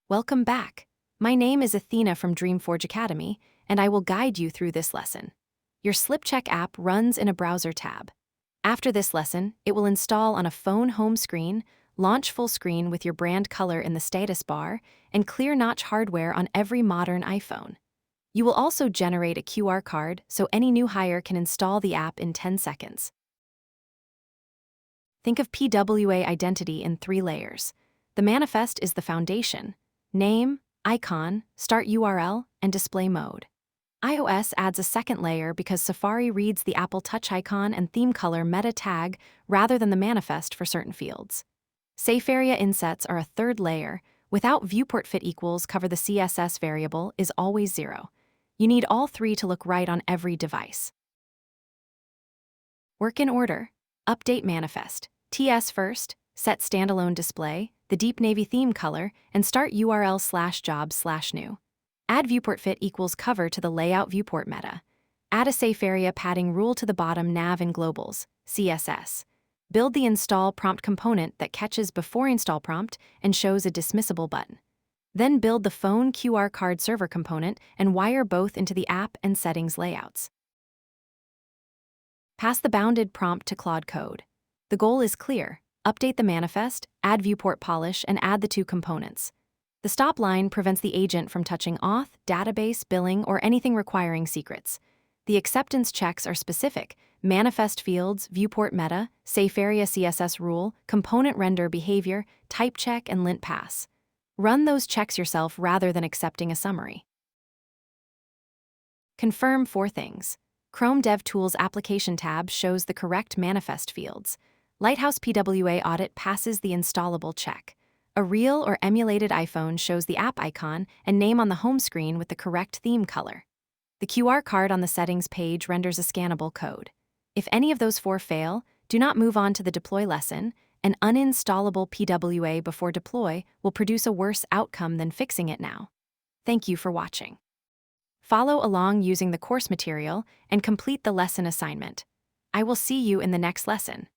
Welcome back. My name is Athena from DreamForgeAcademy, and I will guide you through this lesson. Your SlipCheck app runs in a browser tab. After this lesson, it will install on a phone home screen, launch full screen with your brand color in the status bar, and clear notch hardware on every modern iPhone. You will also generate a QR card so any new hire can install the app in 10 seconds. Think of PWA identity in 3 layers. The manifest is the foundation: name, icon, start URL, and display mode. iOS adds a second layer because Safari reads the Apple Touch icon and theme color meta tag rather than the manifest for certain fields. Safe area insets are a third layer. Without viewport fit equals cover the CSS variable is always 0. You need all 3 to look right on every device. Work in order. Update manifest. TS first, set standalone display, the deep navy theme color, and start URL/job/new. Add viewport fit equals cover to the layout viewport meta. Add a safe area padding rule to the bottom nav in globals, CSS. Build the install prompt component that catches before install prompt and shows a dismissible button. Then build the phone QR card server component and wire both into the app and settings layouts. Pass the bounded prompt to Claude Code. The goal is clear: update the manifest, add viewport polish, and add the 2 components. The stop line prevents the agent from touching auth, database, billing, or anything requiring secrets. The acceptance checks are specific: manifest fields, viewport meta, safe area CSS rule, component render behavior, type check, and lint pass. Run those checks yourself rather than accepting a summary. Confirm 4 things. Chrome DevTools application tab shows the correct manifest fields. Lighthouse PWA audit passes the installable check. A real or emulated iPhone shows the app icon and name on the home screen with the correct theme color. The QR card on the settings page renders a scannable code. If any of those 4 fail, do not move on to the deploy lesson. An uninstallable PWA before deploy will produce a worse outcome than fixing it now. Thank you for watching. Follow along using the course material and complete the lesson assignment. I will see you in the next lesson.